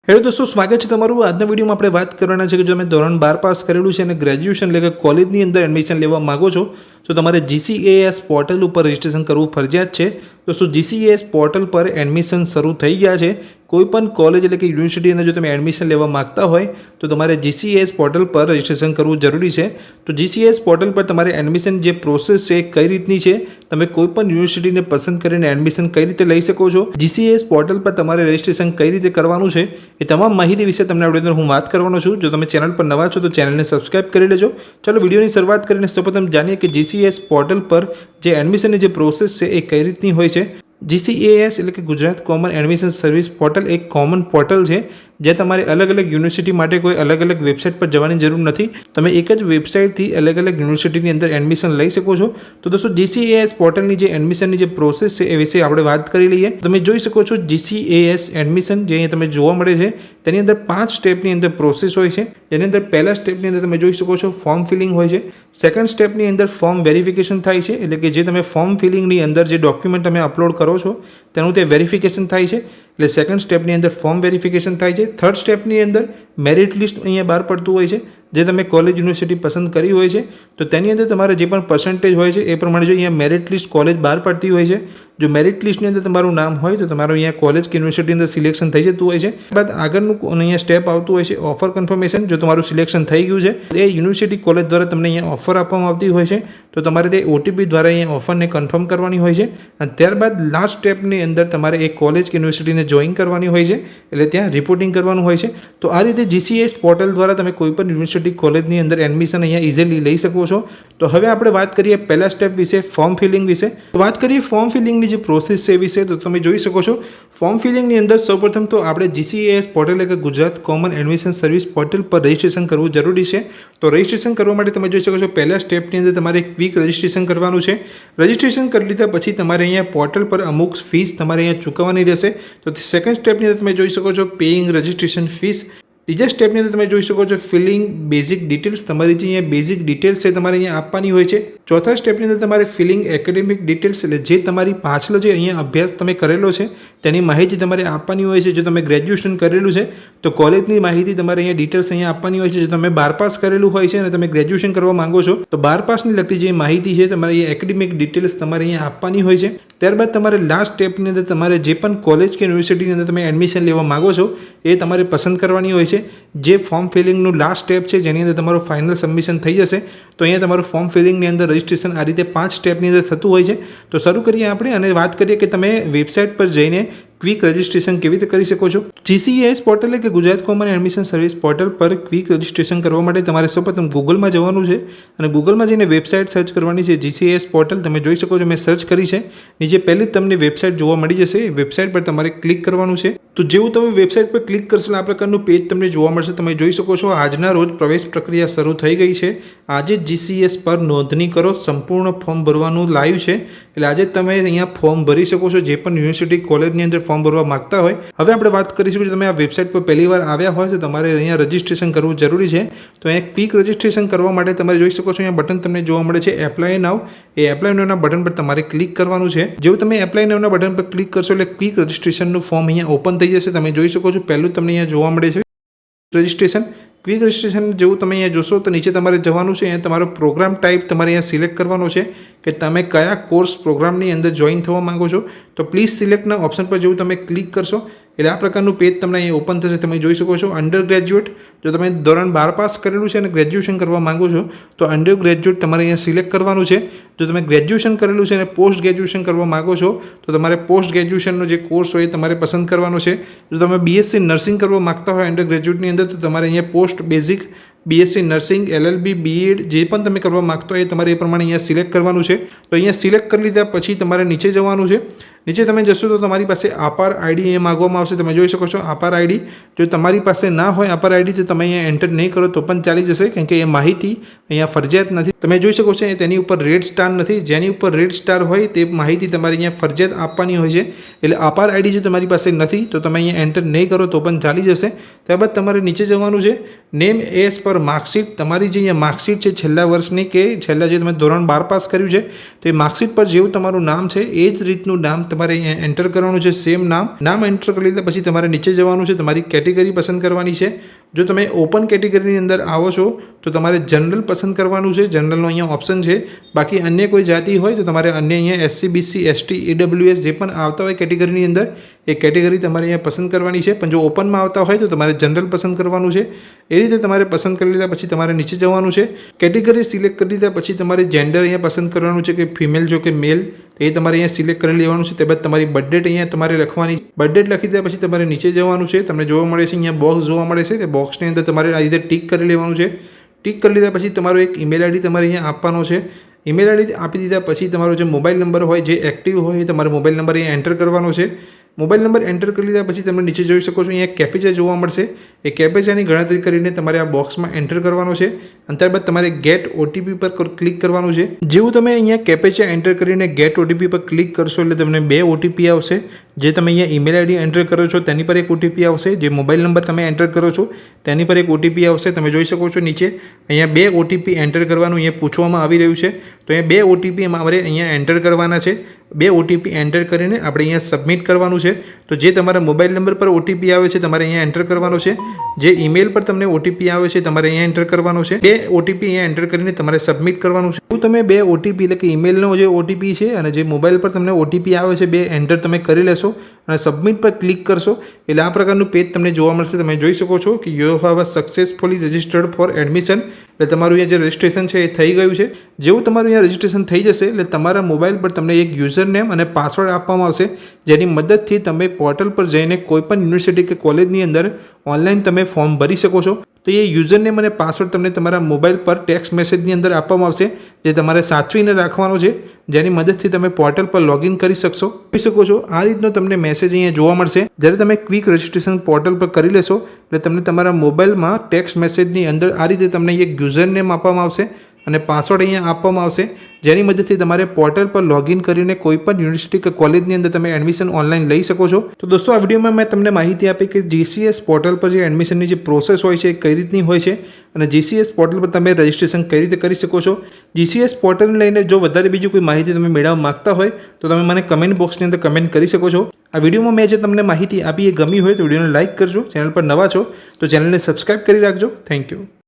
Hello दोस्तों, स्वागत है तमाરું આજના વિડીયોમાં આપણે વાત કરવાના છે કે જો તમે ધોરણ 12 પાસ કરેલું છે અને ગ્રેજ્યુએશન એટલે કે કોલેજની અંદર એડમિશન લેવા માંગો છો તો તમારે GCAS પોર્ટલ ઉપર રજિસ્ટ્રેશન કરવું ફરજિયાત છે। दोस्तों GCAS પોર્ટલ પર એડમિશન શરૂ થઈ ગયા છે। કોઈપણ કોલેજ એટલે કે યુનિવર્સિટી અંદર જો તમે એડમિશન લેવા માંગતા હોય તો તમારે GCAS પોર્ટલ પર રજિસ્ટ્રેશન કરવું જરૂરી છે। તો GCAS પોર્ટલ પર તમારે એડમિશન જે પ્રોસેસ છે કઈ રીતની છે, તમે કોઈપણ યુનિવર્સિટીને પસંદ કરીને એડમિશન કઈ રીતે લઈ શકો છો, GCAS પોર્ટલ પર તમારે રજિસ્ટ્રેશન કઈ રીતે કરવાનું છે, એ તમામ માહિતી વિશે તમને આ વિડીયોમાં હું વાત કરવાનો છું। જો તમે ચેનલ પર નવા છો તો ચેનલને સબસ્ક્રાઇબ કરી લેજો। ચાલો વિડીયોની શરૂઆત કરીને સૌપ્રથમ જાણીએ કે GCAS પોર્ટલ પર જે એડમિશનની જે પ્રોસેસ છે એ કઈ રીતની હોય છે। GCAS એટલે કે Gujarat common admission service portal એક કોમન પોર્ટલ છે જે તમારે અલગ અલગ યુનિવર્સિટી માટે કોઈ અલગ અલગ વેબસાઇટ પર જવાની જરૂર નથી। તમે એક જ વેબસાઇટથી અલગ અલગ યુનિવર્સિટીની અંદર એડમિશન લઈ શકો છો। તો દોસ્તો GCAS પોર્ટલની જે એડમિશનની જે પ્રોસેસ છે એ વિશે આપણે વાત કરી લઈએ। તમે જોઈ શકો છો GCAS એડમિશન જે અહીંયા તમે જોવા મળે છે તેની અંદર 5 સ્ટેપની અંદર પ્રોસેસ હોય છે। જેની અંદર પહેલા સ્ટેપની અંદર તમે જોઈ શકો છો ફોર્મ ફિલિંગ હોય છે। સેકન્ડ સ્ટેપની અંદર ફોર્મ વેરિફિકેશન થાય છે, એટલે કે જે તમે ફોર્મ ફિલિંગની અંદર જે ડોક્યુમેન્ટ તમે અપલોડ કરો છો તેનું તે વેરિફિકેશન થાય છે, એટલે સેકન્ડ સ્ટેપની અંદર ફોર્મ વેરિફિકેશન થાય છે। થર્ડ સ્ટેપની અંદર મેરિટ લિસ્ટ અહીંયા બહાર પડતું હોય છે, જે તમે કોલેજ યુનિવર્સિટી પસંદ કરી હોય છે તો તેની અંદર તમારે જે પણ પર્સન્ટેજ હોય છે એ પ્રમાણે જો અહીંયા મેરિટ લિસ્ટ કોલેજ બહાર પડતી હોય છે। જો મેરિટ લિસ્ટની અંદર તમારું નામ હોય તો તમારું અહીંયા કોલેજ કે યુનિવર્સિટી અંદર સિલેક્શન થઈ જતું હોય છે। બાદ આગળનું અહીંયા સ્ટેપ આવતું હોય છે ઓફર કન્ફર્મેશન। જો તમારું સિલેક્શન થઈ ગયું છે એ યુનિવર્સિટી કોલેજ દ્વારા તમને અહીંયા ઓફર આપવામાં આવતી હોય છે, તો તમારે તે OTP દ્વારા અહીંયા ઓફરને કન્ફર્મ કરવાની હોય છે। અને ત્યારબાદ લાસ્ટ સ્ટેપની અંદર તમારે એ કોલેજ કે યુનિવર્સિટીને જોઈન કરવાની હોય છે, એટલે ત્યાં રિપોર્ટિંગ કરવાનું હોય છે। તો આ રીતે GCAS પોર્ટલ દ્વારા તમે કોઈપણ યુનિવર્સિટી કોલેજની અંદર એડમિશન અહીંયા ઇઝીલી લઈ શકો છો। તો હવે આપણે વાત કરીએ પહેલા સ્ટેપ વિશે, ફોર્મ ફિલિંગ વિશે। વાત કરીએ ફોર્મ ફિલિંગની જે પ્રોસેસ છે એ વિશે, તો તમે જોઈ શકો છો ફોર્મ ફિલિંગની અંદર સૌપ્રથમ તો આપણે GCAS પોર્ટલ એટલે કે Gujarat common admission service portal પર રજિસ્ટ્રેશન કરવું જરૂરી છે। તો રજિસ્ટ્રેશન કરવા માટે તમે જોઈ શકો છો પહેલા સ્ટેપની અંદર તમારે ક્વિક રજિસ્ટ્રેશન કરવાનું છે। રજિસ્ટ્રેશન કરી લીધા પછી તમારે અહીંયા પોર્ટલ પર અમુક ફીસ તમારે અહીંયા ચૂકવવાની રહેશે। તો સેકન્ડ સ્ટેપની અંદર તમે જોઈ શકો છો પેઇંગ રજિસ્ટ્રેશન ફીસ। ત્રીજા સ્ટેપની અંદર તમે જોઈ શકો છો ફિલિંગ બેઝિક ડિટેલ્સ, તમારી જે અહીંયા બેઝિક ડિટેલ્સ છે તમારે અહીંયા આપવાની હોય છે। ચોથા સ્ટેપની અંદર તમારે ફિલિંગ એકેડેમિક ડિટેલ્સ, એટલે જે તમારી પાછલો જે અહીંયા અભ્યાસ તમે કરેલો છે તેની માહિતી તમારે આપવાની હોય છે। જો તમે ગ્રેજ્યુએશન કરેલું છે તો કોલેજની માહિતી તમારે અહીંયા ડિટેલ્સ અહીંયા આપવાની હોય છે। જો તમે 12 પાસ કરેલું હોય છે અને તમે ગ્રેજ્યુએશન કરવા માંગો છો તો 12 પાસની લગતી જે માહિતી છે તમારે અહીંયા એકેડેમિક ડિટેલ્સ તમારે અહીંયા આપવાની હોય છે। ત્યારબાદ તમારે લાસ્ટ સ્ટેપની અંદર તમારે જે પણ કોલેજ કે યુનિવર્સિટીની અંદર તમે એડમિશન લેવા માંગો છો એ તમારે પસંદ કરવાની હોય છે। જે ફોર્મ ફિલિંગનું લાસ્ટ સ્ટેપ છે જેની અંદર તમારું ફાઇનલ સબમિશન થઈ જશે। તો અહીંયા તમારું ફોર્મ ફિલિંગની અંદર રજિસ્ટ્રેશન આ રીતે 5 સ્ટેપની અંદર થતું હોય છે। તો શરૂ કરીએ આપણે અને વાત કરીએ કે તમે વેબસાઇટ પર જઈને ક્વિક રજિસ્ટ્રેશન કેવી રીતે કરી શકો છો। GCAS પોર્ટલ એટલે કે Gujarat common admission service portal પર ક્વિક રજિસ્ટ્રેશન કરવા માટે તમારે સૌપ્રથમ ગૂગલમાં જવાનું છે અને ગૂગલમાં જઈને વેબસાઇટ સર્ચ કરવાની છે GCAS પોર્ટલ। તમે જોઈ શકો છો મેં સર્ચ કરી છે, નીચે પહેલી જ તમને વેબસાઇટ જોવા મળી જશે। વેબસાઇટ પર તમારે ક્લિક કરવાનું છે। તો જેવું તમે વેબસાઇટ પર ક્લિક કરશો આ પ્રકારનું પેજ તમને જોવા મળશે। તમે જોઈ શકો છો આજના રોજ પ્રવેશ પ્રક્રિયા શરૂ થઈ ગઈ છે। આજે GCAS પર નોંધણી કરો, સંપૂર્ણ ફોર્મ ભરવાનું લાઈવ છે, એટલે આજે તમે અહીંયા ફોર્મ ભરી શકો છો જે પણ યુનિવર્સિટી કોલેજની અંદર ફોર્મ ભરવા માંગતા હોય। હવે આપણે વાત કરીશું કે તમે આ વેબસાઇટ પર પહેલી વાર આવ્યા હોય તો તમારે અહીંયા રજિસ્ટ્રેશન કરવું જરૂરી છે। તો અહીંયા ક્વિક રજિસ્ટ્રેશન કરવા માટે તમે જોઈ શકો છો અહીંયા બટન તમને જોવા મળે છે એપ્લાય નાઉ। એ એપ્લાય નાઉના બટન પર તમારે ક્લિક કરવાનું છે। જેવું તમે એપ્લાય નાઉના બટન પર ક્લિક કરશો એટલે ક્વિક રજિસ્ટ્રેશનનું ફોર્મ અહીંયા ઓપન થઈ જશે। તમે જોઈ શકો છો પહેલું તમને અહીંયા જોવા મળે છે રજિસ્ટ્રેશન। ક્વિક રજિસ્ટ્રેશન જેવું તમે અહીંયા જોશો તો નીચે તમારે જવાનું છે, અહીંયા તમારો પ્રોગ્રામ ટાઈપ તમારે અહીંયા સિલેક્ટ કરવાનો છે કે તમે કયા કોર્સ પ્રોગ્રામની અંદર જોઈન થવા માંગો છો। તો પ્લીઝ સિલેક્ટના ઓપ્શન પર જેવું તમે ક્લિક કરશો એટલે આ પ્રકારનું પેજ તમને અહીંયા ઓપન થશે। તમે જોઈ શકો છો અંડર ગ્રેજ્યુએટ, જો તમે ધોરણ 12 પાસ કરેલું છે અને ગ્રેજ્યુએશન કરવા માંગો છો તો અંડર ગ્રેજ્યુએટ તમારે અહીંયા સિલેક્ટ કરવાનું છે। જો તમે ગ્રેજ્યુએશન કરેલું છે અને પોસ્ટ ગ્રેજ્યુએશન કરવા માંગો છો તો તમારે પોસ્ટ ગ્રેજ્યુએશનનો જે કોર્સ હોય એ તમારે પસંદ કરવાનો છે। જો તમે BSc નર્સિંગ કરવા માંગતા હોય અંડર ગ્રેજ્યુએટની અંદર તો તમારે અહીંયા post basic BSc nursing LLB BEd જે પણ તમે કરવા માગતો હોય એ તમારે એ પ્રમાણે અહીંયા સિલેક્ટ કરવાનું છે। તો અહીંયા સિલેક્ટ કરી લીધા પછી તમારે નીચે જવાનું છે। નીચે તમે જશો તો તમારી પાસે આપાર ID અહીંયા માગવામાં આવશે। તમે જોઈ શકો છો આપાર ID, જો તમારી પાસે ના હોય આપાર ID તો તમે અહીંયા એન્ટર નહીં કરો તો પણ ચાલી જશે, કારણ કે એ માહિતી અહીંયા ફરજિયાત નથી। તમે જોઈ શકો છો તેની ઉપર રેડ સ્ટાર નથી, જેની ઉપર રેડ સ્ટાર હોય તે માહિતી તમારે અહીંયા ફરજિયાત આપવાની હોય છે। એટલે આપાર ID જો તમારી પાસે નથી તો તમે અહીંયા એન્ટર નહીં કરો તો પણ ચાલી જશે। ત્યારબાદ તમારે નીચે જવાનું છે, name as per for marksheet, તમારી જે અહીંયા માર્કશીટ છે છેલ્લા વર્ષની કે છેલ્લા જે તમે ધોરણ 12 પાસ કર્યું છે તો એ માર્કશીટ પર જેવું તમારું નામ છે એ જ રીતનું નામ તમારે અહીંયા એન્ટર કરવાનું છે. સેમ નામ એન્ટર કરી લીધા પછી તમારે નીચે જવાનું છે, તમારી કેટેગરી પસંદ કરવાની છે. જો તમે ઓપન કેટેગરીની અંદર આવો છો તો તમારે જનરલ પસંદ કરવાનું છે, જનરલનો અહીંયા ઓપ્શન છે. બાકી અન્ય કોઈ જાતિ હોય તો તમારે અન્ય અહીંયા SC BC ST AWS જે પણ આવતા હોય કેટેગરીની અંદર એ કેટેગરી તમારે અહીંયા પસંદ કરવાની છે. પણ જો ઓપનમાં આવતા હોય તો તમારે જનરલ પસંદ કરવાનું છે. એ રીતે તમારે પસંદ કરી લીધા પછી તમારે નીચે જવાનું છે. કેટેગરી સિલેક્ટ કરી લીધા પછી તમારે જેન્ડર અહીંયા પસંદ કરવાનું છે કે ફિમેલ જો કે મેલ, એ તમારે અહીંયા સિલેક્ટ કરી લેવાનું છે. ત્યારબાદ તમારી બર્થ ડેટ અહીંયા તમારે લખવાની છે. બર્થ ડેટ લખી દીધા પછી તમારે નીચે જવાનું છે. તમને જોવા મળે છે અહીંયા બોક્સ જોવા મળે છે, તે બોક્સની અંદર તમારે આ રીતે ટીક કરી લેવાનું છે. ટીક કરી લીધા પછી તમારો એક ઈમેલ આઈડી તમારે અહીંયા આપવાનો છે. ઈમેલ આઈડી આપી દીધા પછી તમારો જે મોબાઈલ નંબર હોય જે એક્ટિવ હોય એ તમારો મોબાઈલ નંબર અહીંયા એન્ટર કરવાનો છે. મોબાઈલ નંબર એન્ટર કરી લીધા પછી તમે નીચે જોઈ શકો છો અહીંયા કેપ્ચા જોવા મળશે. એ કેપ્ચાની ગણતરી કરીને તમારે આ બોક્સમાં એન્ટર કરવાનો છે. અને ત્યારબાદ તમારે ગેટ OTP પર ક્લિક કરવાનું છે. જેવું તમે અહીંયા કેપ્ચા એન્ટર કરીને ગેટ OTP પર ક્લિક કરશો એટલે તમને 2 OTP આવશે. જે તમે અહીંયા ઈમેલ આઈડી એન્ટર કરો છો તેની પર એક OTP આવશે. જે મોબાઈલ નંબર તમે એન્ટર કરો છો તેની પર એક OTP આવશે. તમે જોઈ શકો છો નીચે અહીંયા 2 OTP એન્ટર કરવાનું અહીંયા પૂછવામાં આવી રહ્યું છે. તો અહીંયા 2 OTP અમારે અહીંયા એન્ટર કરવાના છે. 2 OTP એન્ટર કરીને આપણે અહીંયા સબમિટ કરવાનું છે. તો જે તમારા મોબાઈલ નંબર પર OTP આવે છે તમારે અહીંયા એન્ટર કરવાનો છે. જે ઈમેલ પર તમને OTP આવે છે તમારે અહીંયા એન્ટર કરવાનો છે. 2 OTP અહીંયા એન્ટર કરીને તમારે સબમિટ કરવાનું છે. જો તમે 2 OTP એટલે કે ઈમેલનો જે OTP છે અને જે મોબાઈલ પર તમને OTP આવે છે 2 એન્ટર તમે કરી લેશો અને સબમિટ પર ક્લિક કરશો એટલે આ પ્રકારનું પેજ તમને જોવા મળશે. તમે જોઈ શકો છો કે you have successfully registered four admission, એટલે તમારું અહીંયા જે રજિસ્ટ્રેશન છે એ થઈ ગયું છે. જેવું તમારું અહીંયા રજિસ્ટ્રેશન થઈ જશે એટલે તમારા મોબાઈલ પર તમને એક યુઝર નેમ અને પાસવર્ડ આપવામાં આવશે. જેની મદદથી તમે પોર્ટલ પર જઈને કોઈપણ યુનિવર્સિટી કે કોલેજની અંદર ઓનલાઈન તમે ફોર્મ ભરી શકો છો. તો એ યુઝર નેમ અને પાસવર્ડ તમને તમારા મોબાઈલ પર ટેક્સ્ટ મેસેજની અંદર આપવામાં આવશે, જે તમારે સાચવીને રાખવાનો છે. જેની મદદથી તમે પોર્ટલ પર લોગિન કરી શકશો. જોઈ શકો છો આ રીતનો તમને મેસેજ અહીંયા જોવા મળશે. જ્યારે તમે ક્વિક રજિસ્ટ્રેશન પોર્ટલ પર કરી લેશો એટલે તમને તમારા મોબાઈલમાં ટેક્સ્ટ મેસેજની અંદર આ રીતે તમને એક યુઝર નેમ આપવામાં આવશે અને પાસવર્ડ અહીંયા આપવામાં આવશે. જેની મદદથી તમારે પોર્ટલ પર લોગિન કરીને કોઈપણ યુનિવર્સિટી કે કોલેજની અંદર તમે એડમિશન ઓનલાઈન લઈ શકો છો. તો દોસ્તો આ વિડીયોમાં મેં તમને માહિતી આપી કે GCS પોર્ટલ પર જે એડમિશનની જે પ્રોસેસ હોય છે એ કઈ રીતની હોય છે અને GCS પોર્ટલ પર તમે રજિસ્ટ્રેશન કઈ રીતે કરી શકો છો. GCS પોર્ટલને લઈને જો વધારે બીજું કોઈ માહિતી તમે મેળવવા માગતા હોય તો તમે મને કમેન્ટ બોક્સની અંદર કમેન્ટ કરી શકો છો. આ વિડીયોમાં મેં જે તમને માહિતી આપી એ ગમી હોય તો વિડીયોને લાઇક કરજો. ચેનલ પર નવા છો તો ચેનલને સબસ્ક્રાઈબ કરી રાખજો. Thank you.